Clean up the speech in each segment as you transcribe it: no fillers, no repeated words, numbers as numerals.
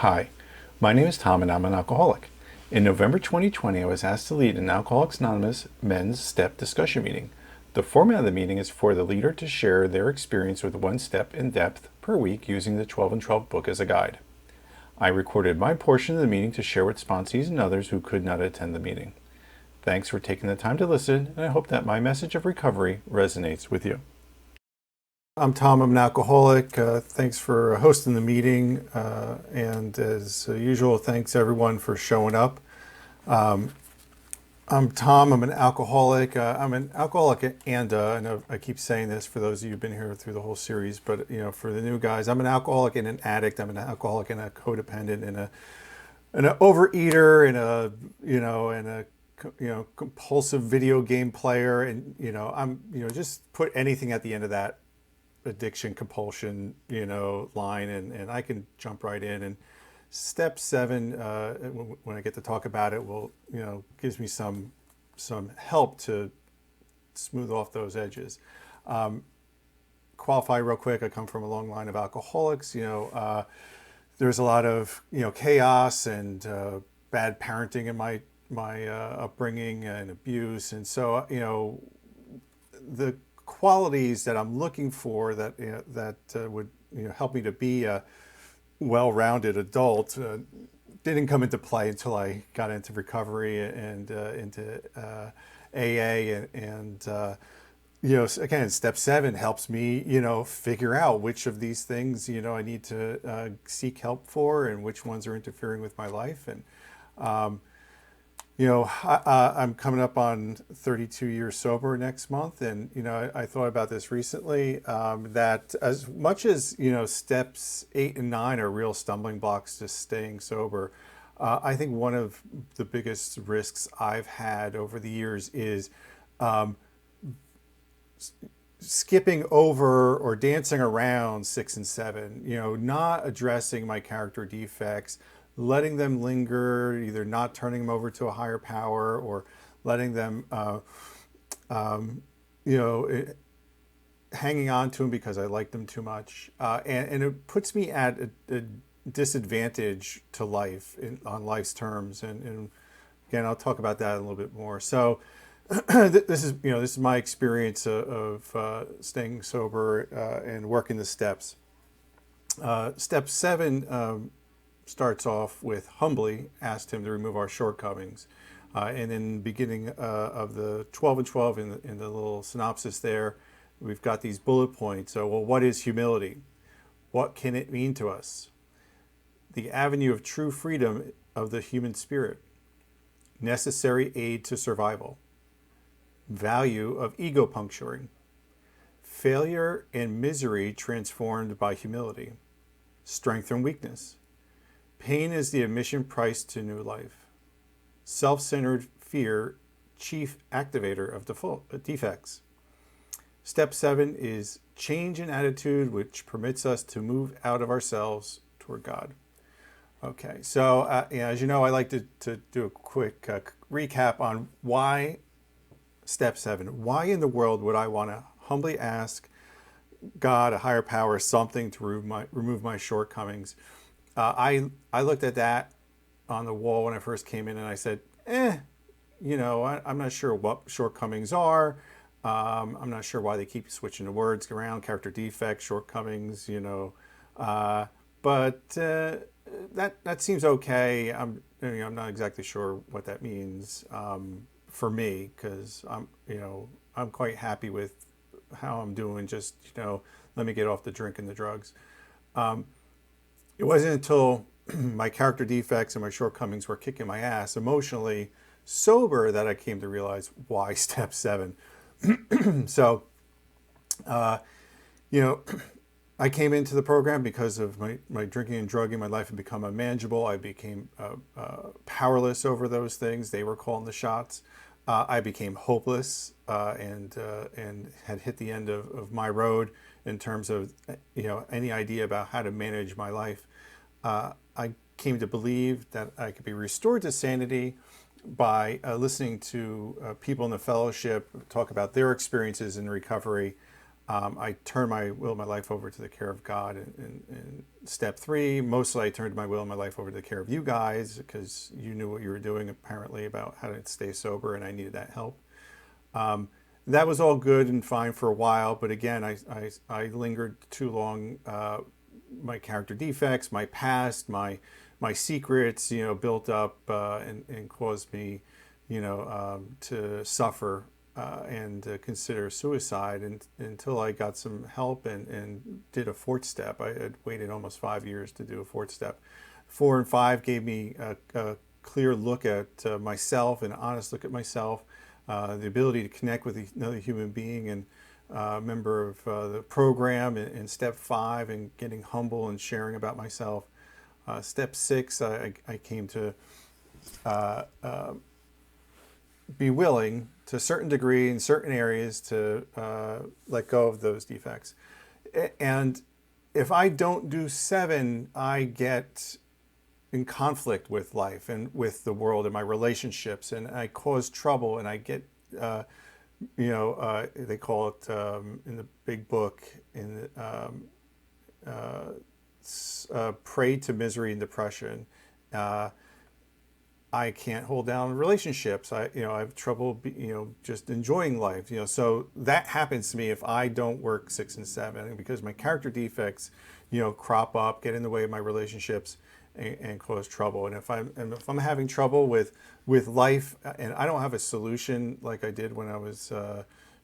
Hi, my name is Tom and I'm an alcoholic. In November 2020, I was asked to lead an Alcoholics Anonymous men's step discussion meeting. The format of the meeting is for the leader to share their experience with one step in depth per week using the 12 and 12 book as a guide. I recorded my portion of the meeting to share with sponsees and others who could not attend the meeting. Thanks for taking the time to listen, and I hope that my message of recovery resonates with you. I'm Tom. I'm an alcoholic. Thanks for hosting the meeting. And as usual, thanks everyone for showing up. I'm Tom. I'm an alcoholic. I'm an alcoholic and I know I keep saying this for those of you who've been here through the whole series, but for the new guys, I'm an alcoholic and an addict. I'm an alcoholic and a codependent and an overeater and a compulsive video game player. And I'm just put anything at the end of that addiction, compulsion, line, and I can jump right in. And step 7, when I get to talk about it, will gives me some help to smooth off those edges. Qualify real quick. I come from a long line of alcoholics. There's a lot of chaos and bad parenting in my upbringing and abuse, and so the qualities that I'm looking for that would help me to be a well-rounded adult didn't come into play until I got into recovery and into AA and again, step 7 helps me figure out which of these things I need to seek help for and which ones are interfering with my life. And I'm coming up on 32 years sober next month, and I thought about this recently, that as much as steps 8 and 9 are real stumbling blocks to staying sober, I think one of the biggest risks I've had over the years is skipping over or dancing around 6 and 7, not addressing my character defects, letting them linger, either not turning them over to a higher power or letting them, hanging on to them because I like them too much. And it puts me at a disadvantage to life on life's terms. And again, I'll talk about that a little bit more. So this is my experience of staying sober and working the steps. Step 7, starts off with humbly asked him to remove our shortcomings. And in the beginning of the 12 and 12, in the little synopsis there, we've got these bullet points. So, well, what is humility? What can it mean to us? The avenue of true freedom of the human spirit. Necessary aid to survival. Value of ego puncturing. Failure and misery transformed by humility. Strength and weakness. Pain is the admission price to new life. Self-centered fear, chief activator of defects. Step 7 is change in attitude, which permits us to move out of ourselves toward God. Okay, so as you know, I like to do a quick recap on why step 7. Why in the world would I want to humbly ask God, a higher power, something to remove my shortcomings? I looked at that on the wall when I first came in, and I said, I'm not sure what shortcomings are. I'm not sure why they keep switching the words around, character defects, shortcomings, but that seems okay. I'm not exactly sure what that means for me, because I'm quite happy with how I'm doing. Just let me get off the drink and the drugs. It wasn't until my character defects and my shortcomings were kicking my ass emotionally sober that I came to realize why step 7. So, I came into the program because of my drinking and drugging. My life had become unmanageable. I became powerless over those things. They were calling the shots. I became hopeless and had hit the end of my road in terms of any idea about how to manage my life. I came to believe that I could be restored to sanity by listening to people in the fellowship talk about their experiences in recovery, I turned my will and my life over to the care of God. In step 3, mostly I turned my will and my life over to the care of you guys because you knew what you were doing apparently about how to stay sober, and I needed that help. That was all good and fine for a while, but again, I lingered too long. My character defects, my past, my secrets, built up and caused me, to suffer and consider suicide, until I got some help and did a 4th step. I had waited almost 5 years to do a 4th step. 4 and 5 gave me a clear look at myself, an honest look at myself, the ability to connect with another human being, and member of the program in step 5, and getting humble and sharing about myself. Step 6, I came to be willing to a certain degree in certain areas to let go of those defects. And if I don't do 7, I get in conflict with life and with the world and my relationships, and I cause trouble, and I get, they call it in the big book, in prey to misery and depression. I can't hold down relationships. I have trouble, just enjoying life. So that happens to me if I don't work 6 and 7, because my character defects, crop up, get in the way of my relationships, and cause trouble. And if I'm having trouble with life, and I don't have a solution like I did when I was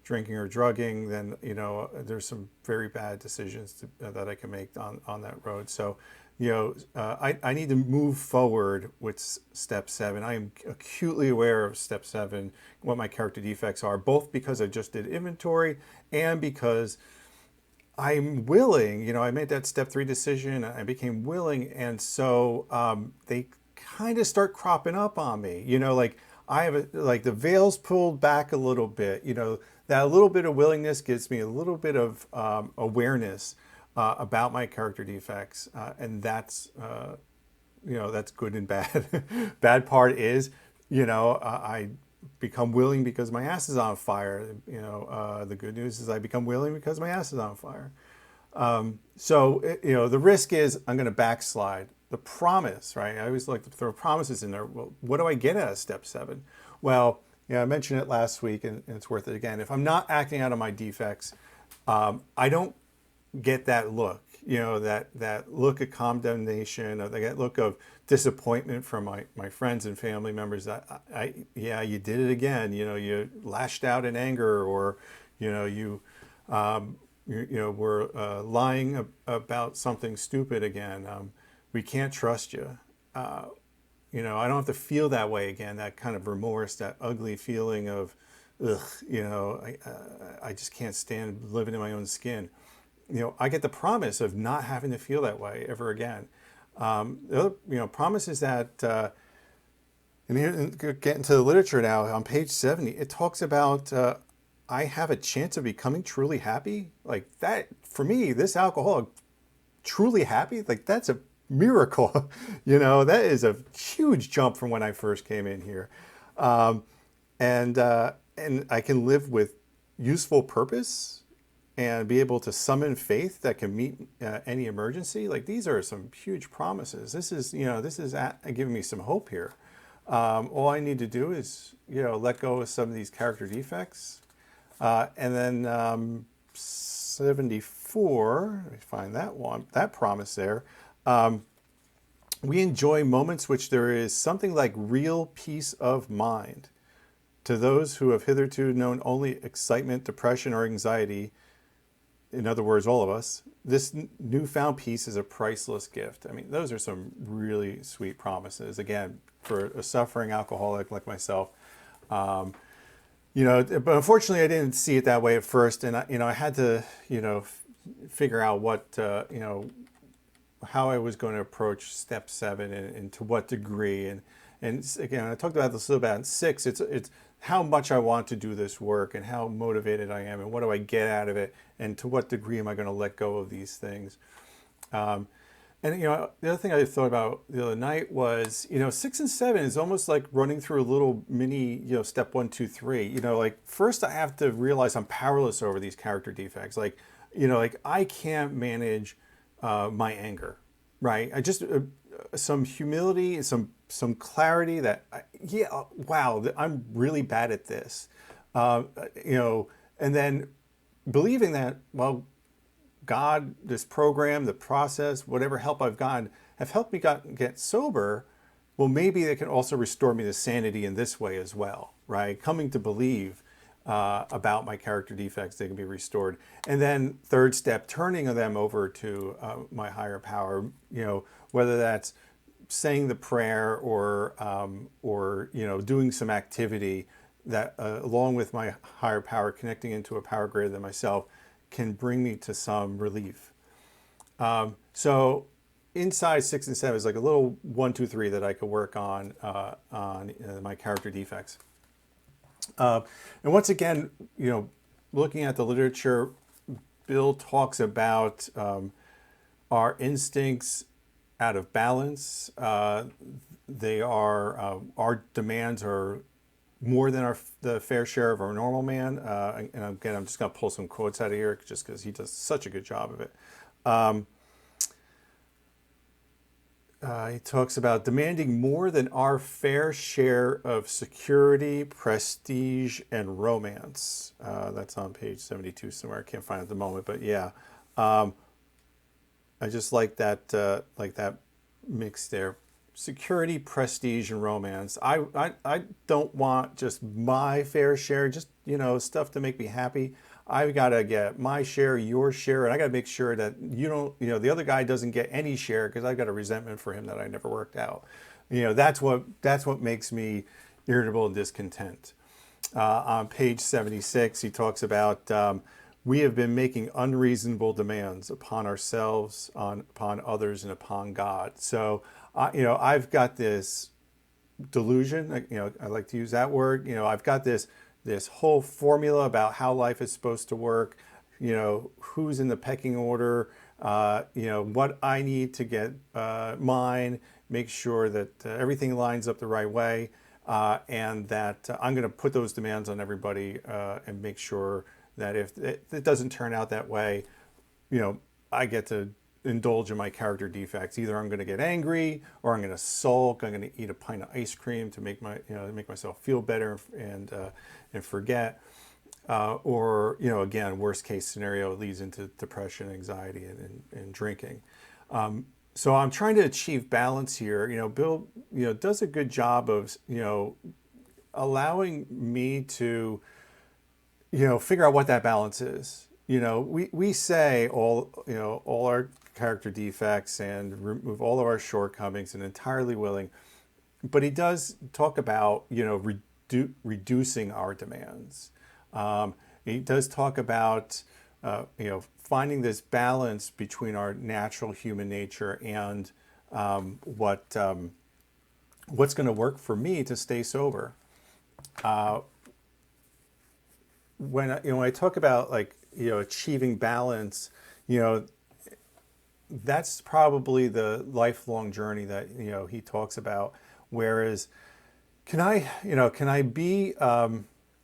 drinking or drugging, then there's some very bad decisions that I can make on that road. So I need to move forward with step 7. I am acutely aware of step 7, what my character defects are, both because I just did inventory and because I'm willing. I made that step 3 decision. I became willing, and so they kind of start cropping up on me. Like I have the veil's pulled back a little bit. That little bit of willingness gives me a little bit of awareness about my character defects, and that's good and bad. Bad part is, I become willing because my ass is on fire. The good news is I become willing because my ass is on fire. So the risk is I'm going to backslide. The promise, right? I always like to throw promises in there. Well, what do I get out of step 7? Well, I mentioned it last week, and it's worth it again. If I'm not acting out on my defects, I don't get that look, that look of condemnation, or that look of disappointment from my friends and family members. That you did it again. You lashed out in anger, or you were lying about something stupid again. We can't trust you. I don't have to feel that way again. That kind of remorse, that ugly feeling of, ugh. I just can't stand living in my own skin. I get the promise of not having to feel that way ever again. The other, promise is that, and here, get into the literature now, on page 70, it talks about, I have a chance of becoming truly happy. Like that, for me, this alcoholic, truly happy, like that's a miracle. That is a huge jump from when I first came in here. And I can live with useful purpose and be able to summon faith that can meet any emergency. Like these are some huge promises. This is giving me some hope here. All I need to do is, let go of some of these character defects. And then 74, let me find that promise there. We enjoy moments which there is something like real peace of mind. To those who have hitherto known only excitement, depression, or anxiety, in other words, all of us, this newfound peace is a priceless gift. I mean, those are some really sweet promises. Again, for a suffering alcoholic like myself, but unfortunately, I didn't see it that way at first, and I had to, figure out what, how I was going to approach step 7 and to what degree, and again, I talked about this a little bit in 6. It's how much I want to do this work and how motivated I am and what do I get out of it and to what degree am I going to let go of these things. And the other thing I thought about the other night was, 6 and 7 is almost like running through a little mini, step 1, 2, 3. Like first I have to realize I'm powerless over these character defects. Like, like I can't manage my anger, right? I just some humility, some clarity that, wow, I'm really bad at this, uh, you know, and then believing that, well, God, this program, the process, whatever help I've gotten, have helped me get sober. Well, maybe they can also restore me to sanity in this way as well, right? Coming to believe about my character defects, they can be restored. And then third step, turning them over to my higher power, whether that's saying the prayer or doing some activity that along with my higher power, connecting into a power greater than myself, can bring me to some relief. So inside 6 and 7 is like a little 1, 2, 3 that I could work on my character defects. And once again, looking at the literature, Bill talks about our instincts out of balance. They are our demands are more than the fair share of our normal man. And again, I'm just going to pull some quotes out of here just because he does such a good job of it. He talks about demanding more than our fair share of security, prestige, and romance. That's on page 72 somewhere. I can't find it at the moment, but yeah. I just like that mix there. Security, prestige, and romance. I don't want just my fair share, just stuff to make me happy. I've got to get my share, your share, and I got to make sure that the other guy doesn't get any share because I've got a resentment for him that I never worked out. That's what makes me irritable and discontent. On page 76, he talks about we have been making unreasonable demands upon ourselves, upon others, and upon God. So, I've got this delusion. I like to use that word. I've got this whole formula about how life is supposed to work. Who's in the pecking order. What I need to get mine. Make sure that everything lines up the right way, and that I'm going to put those demands on everybody and make sure that if it doesn't turn out that way, I get to indulge in my character defects. Either I'm going to get angry, or I'm going to sulk. I'm going to eat a pint of ice cream to make myself feel better and forget. Or again, worst case scenario, it leads into depression, anxiety, and drinking. So I'm trying to achieve balance here. Bill, does a good job of allowing me to figure out what that balance is. We say all our character defects and remove all of our shortcomings and entirely willing, but he does talk about reducing our demands. He does talk about finding this balance between our natural human nature and what's going to work for me to stay sober. When I talk about achieving balance, that's probably the lifelong journey that he talks about. Whereas, can I be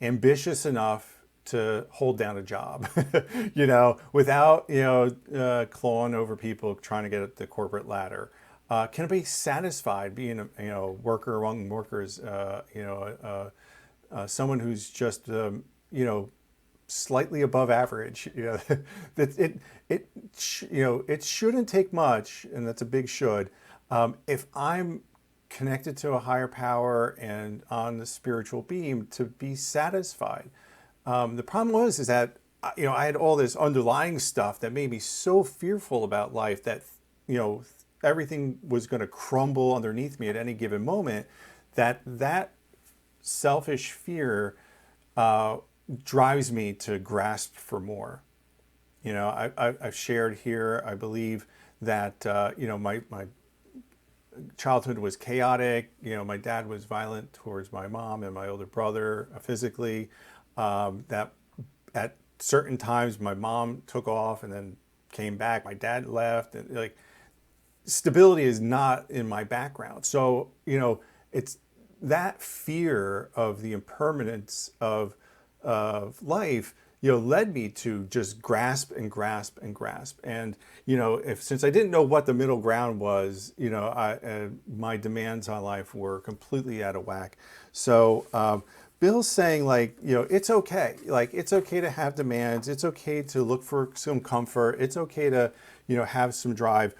ambitious enough to hold down a job, without clawing over people trying to get up the corporate ladder? Can I be satisfied being a worker among workers? Someone who's just slightly above average. That it shouldn't take much, and that's a big should. If I'm connected to a higher power and on the spiritual beam, to be satisfied. The problem is that I had all this underlying stuff that made me so fearful about life that everything was going to crumble underneath me at any given moment. That selfish fear drives me to grasp for more. I've shared here, I believe that my childhood was chaotic. My dad was violent towards my mom and my older brother physically. That at certain times my mom took off and then came back. My dad left, and stability is not in my background. So, it's that fear of the impermanence of life, led me to just grasp and grasp and grasp. And, if since I didn't know what the middle ground was, my demands on life were completely out of whack. So, Bill's saying, like, it's okay. Like, it's okay to have demands. It's okay to look for some comfort. It's okay to, have some drive.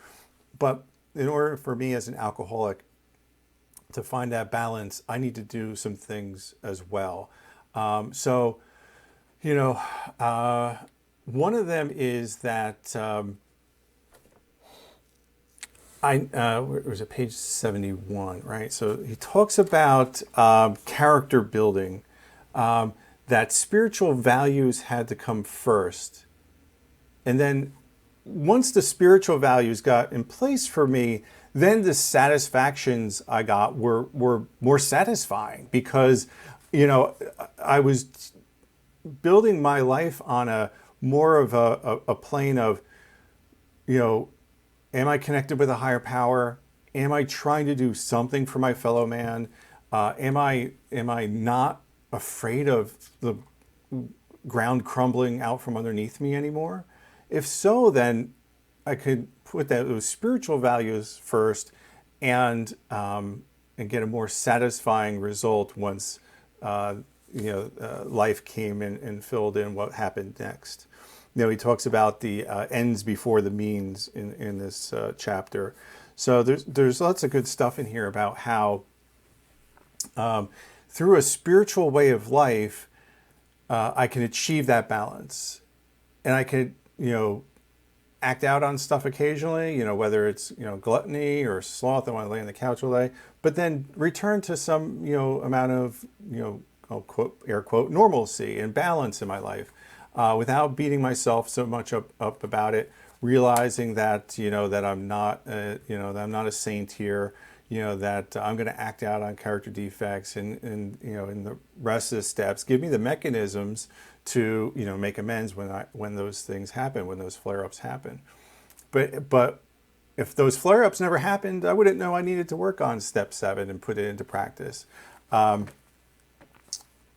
But in order for me as an alcoholic to find that balance, I need to do some things as well. So, you know, one of them is that where was it, page 71, right? So he talks about character building, that spiritual values had to come first. And then once the spiritual values got in place for me, then the satisfactions I got were more satisfying because, I was building my life on a more of a plane of, am I connected with a higher power? Am I trying to do something for my fellow man? Am I not afraid of the ground crumbling out from underneath me anymore? If so, then I could put those spiritual values first and get a more satisfying result once life came in and filled in what happened next. He talks about the ends before the means in this chapter. So there's lots of good stuff in here about how through a spiritual way of life, I can achieve that balance, and I could act out on stuff occasionally, whether it's, gluttony or sloth, I want to lay on the couch all day, but then return to some, amount of, I'll quote, air quote, normalcy and balance in my life, without beating myself so much up about it, realizing that, that I'm not, that I'm not a saint here, that I'm going to act out on character defects and, in the rest of the steps, give me the mechanisms to, make amends when those things happen, when those flare-ups happen. But if those flare-ups never happened, I wouldn't know I needed to work on step 7 and put it into practice.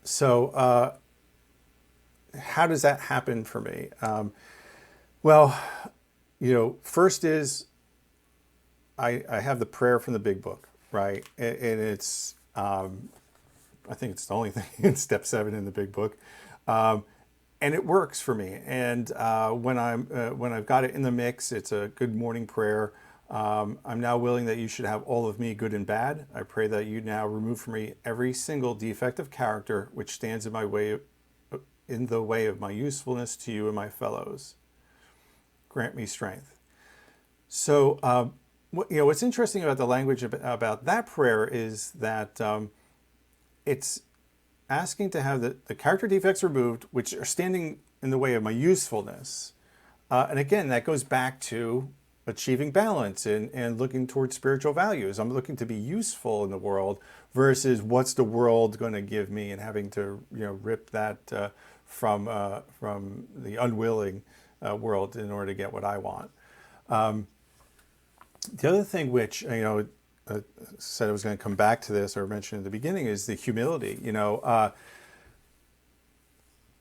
So how does that happen for me? Well, first is I have the prayer from the big book, right? And it's, I think it's the only thing in step 7 in the big book. And it works for me. And when I've got it in the mix, it's a good morning prayer. I'm now willing that you should have all of me, good and bad. I pray that you now remove from me every single defect of character which stands in the way of my usefulness to you and my fellows. Grant me strength. So, what's interesting about the language about that prayer is that it's asking to have the character defects removed, which are standing in the way of my usefulness. And again, that goes back to achieving balance and looking towards spiritual values. I'm looking to be useful in the world versus what's the world going to give me and having to, rip that from the unwilling world in order to get what I want. The other thing which, said I was going to come back to this or mention at the beginning is the humility.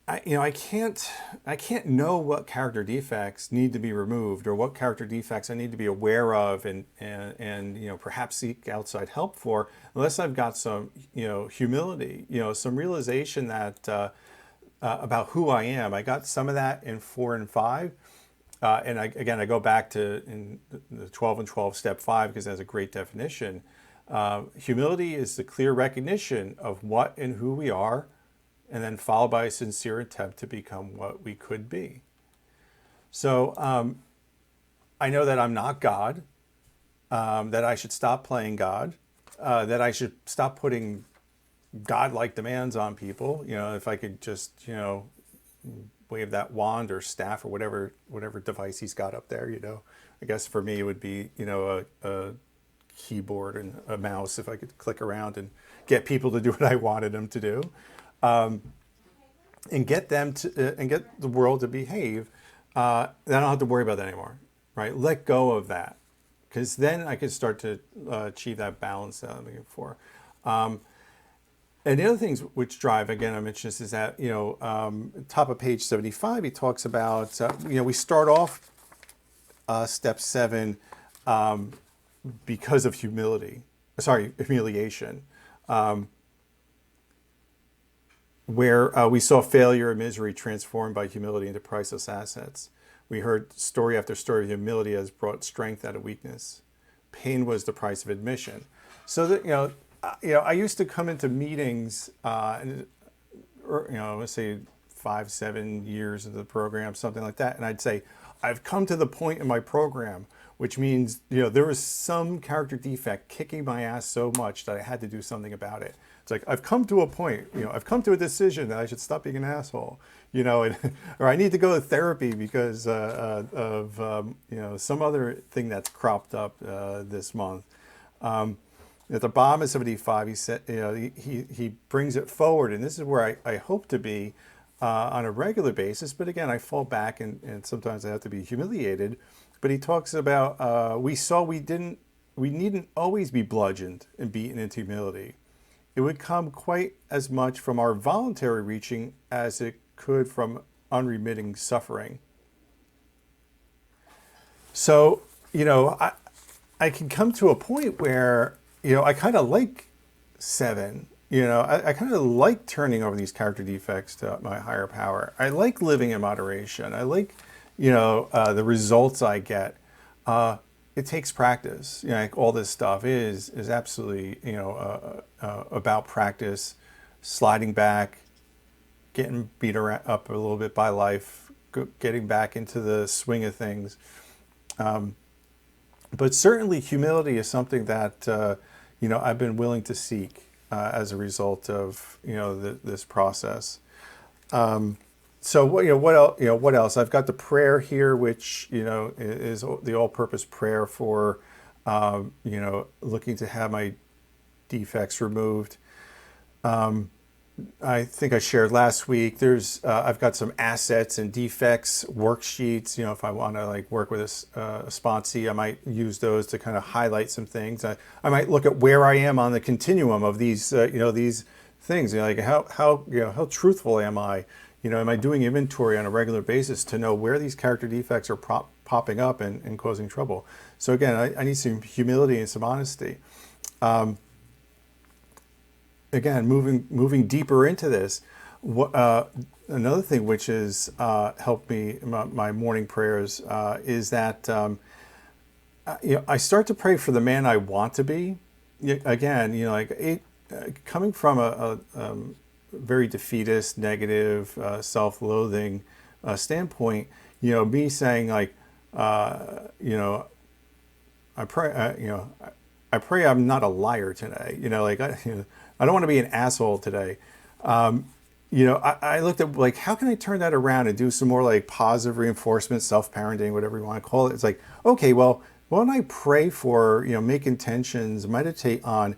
I can't know what character defects need to be removed or what character defects I need to be aware of and perhaps seek outside help for unless I've got some humility, some realization that about who I am. I got some of that in 4 and 5. And I go back to in the 12 and 12 step 5 because it has a great definition. Humility is the clear recognition of what and who we are, and then followed by a sincere attempt to become what we could be. So I know that I'm not God, that I should stop playing God, that I should stop putting God-like demands on people. If I could just, wave that wand or staff or whatever device he's got up there, I guess for me it would be, a keyboard and a mouse if I could click around and get people to do what I wanted them to do, and get them to and get the world to behave. Then I don't have to worry about that anymore, right? Let go of that. because then I could start to achieve that balance that I'm looking for. And the other things which drive, again, I mentioned this, is that, top of page 75, he talks about, we start off step 7 because of humiliation, where we saw failure and misery transformed by humility into priceless assets. We heard story after story of humility has brought strength out of weakness. Pain was the price of admission. So that, I used to come into meetings, let's say 5-7 years into the program, something like that, and I'd say, I've come to the point in my program, which means, there was some character defect kicking my ass so much that I had to do something about it. It's like, I've come to a point, I've come to a decision that I should stop being an asshole, or I need to go to therapy because of some other thing that's cropped up this month. At the bottom of 75, he said, he brings it forward, and this is where I hope to be on a regular basis. But again, I fall back, and sometimes I have to be humiliated. But he talks about we needn't always be bludgeoned and beaten into humility. It would come quite as much from our voluntary reaching as it could from unremitting suffering. So, I can come to a point where, I kind of like 7. I kind of like turning over these character defects to my higher power. I like living in moderation. I like, the results I get. It takes practice. Like all this stuff is absolutely, about practice, sliding back, getting beat up a little bit by life, getting back into the swing of things. But certainly humility is something that, I've been willing to seek as a result of, this process. So what else? I've got the prayer here, which, is the all-purpose prayer for, looking to have my defects removed. I think I shared last week, I've got some assets and defects worksheets. If I want to work with a sponsee, I might use those to kind of highlight some things. I might look at where I am on the continuum of these, these things. How truthful am I? Am I doing inventory on a regular basis to know where these character defects are popping up and causing trouble? So again, I need some humility and some honesty. Again, moving deeper into this, another thing which has helped me in my morning prayers is that I start to pray for the man I want to be. Again, coming from a very defeatist, negative, self-loathing standpoint, me saying I pray, I pray I'm not a liar today. I don't want to be an asshole today. I looked at how can I turn that around and do some more positive reinforcement, self-parenting, whatever you want to call it. It's okay, well, why don't I pray for, make intentions, meditate on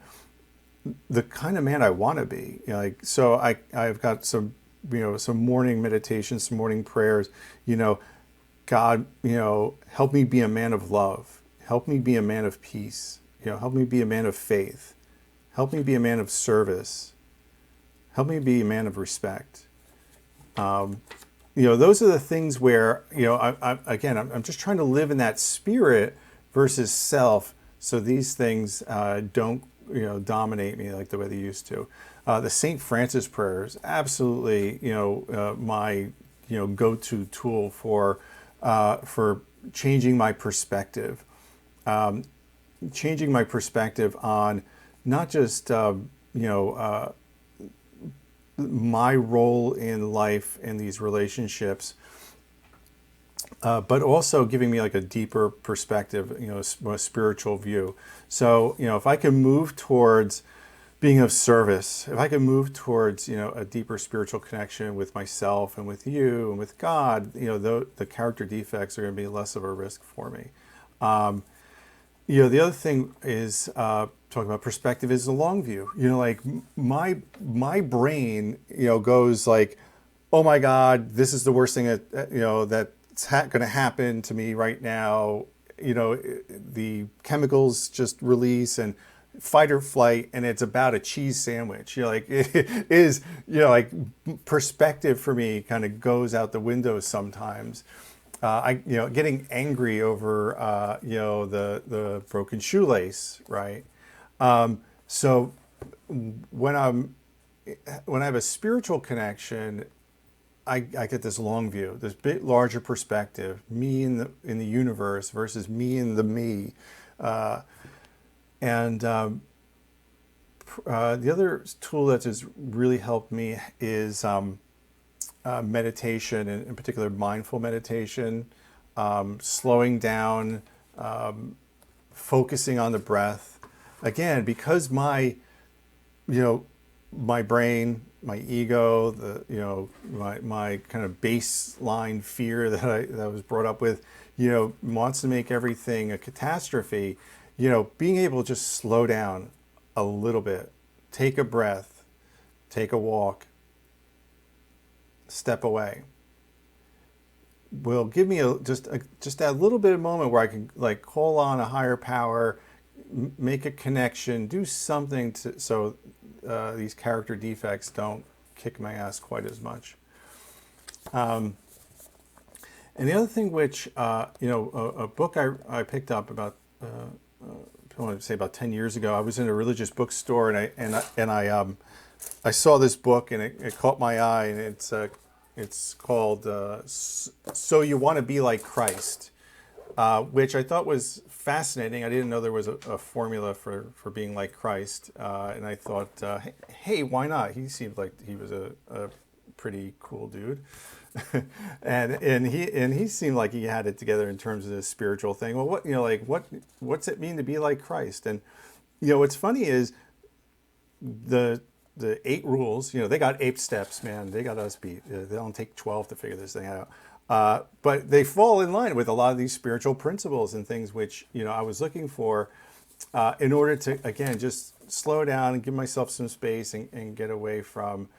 the kind of man I want to be. So I've got some, some morning meditations, some morning prayers, God, help me be a man of love. Help me be a man of peace. Help me be a man of faith. Help me be a man of service. Help me be a man of respect. Those are the things where, I'm just trying to live in that spirit versus self. So these things don't, dominate me like the way they used to. The St. Francis prayer is absolutely, my, go-to tool for changing my perspective. Changing my perspective on not just, my role in life and these relationships, but also giving me a deeper perspective, a spiritual view. So, if I can move towards being of service, if I can move towards, a deeper spiritual connection with myself and with you and with God, the character defects are going to be less of a risk for me. The other thing is talking about perspective is the long view. My brain, goes oh my God, this is the worst thing that's going to happen to me right now. the chemicals just release and fight or flight, and it's about a cheese sandwich. Like it is, like perspective for me kind of goes out the window sometimes. Getting angry over, the broken shoelace, right? So when when I have a spiritual connection, I get this long view, this bit larger perspective, me in the universe versus me in the me. And The other tool that has really helped me is meditation, and in particular mindful meditation, slowing down, focusing on the breath. Again, because my brain, my ego, my kind of baseline fear that I was brought up with, wants to make everything a catastrophe. Being able to just slow down a little bit, take a breath, take a walk, step away, will give me just that little bit of moment where I can like call on a higher power, make a connection, do something so these character defects don't kick my ass quite as much. And the other thing, which a book I picked up about I want to say about 10 years ago. I was in a religious bookstore, and I saw this book, and it caught my eye, and it's called "So You Want to Be Like Christ," which I thought was fascinating. I didn't know there was a formula for being like Christ, and I thought, hey, why not? He seemed like he was a pretty cool dude. and he seemed like he had it together in terms of this spiritual thing. Well, what's it mean to be like Christ? And what's funny is the 8 rules. They got 8 steps, man. They got us beat. They don't take 12 to figure this thing out. But they fall in line with a lot of these spiritual principles and things which I was looking for in order to, again, just slow down and give myself some space and get away from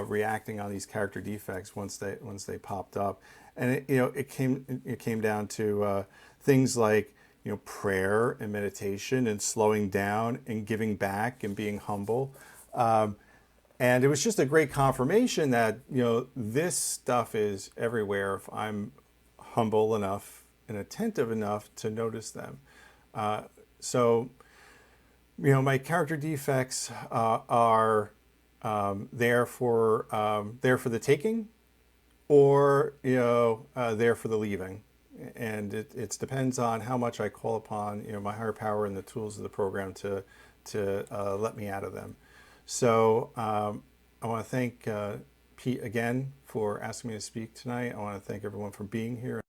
reacting on these character defects once they popped up. And it came down to things like prayer and meditation and slowing down and giving back and being humble. And it was just a great confirmation that this stuff is everywhere if I'm humble enough and attentive enough to notice them. So my character defects are there for the taking, or there for the leaving, and it depends on how much I call upon my higher power and the tools of the program to let me out of them. So I want to thank Pete again for asking me to speak tonight. I want to thank everyone for being here.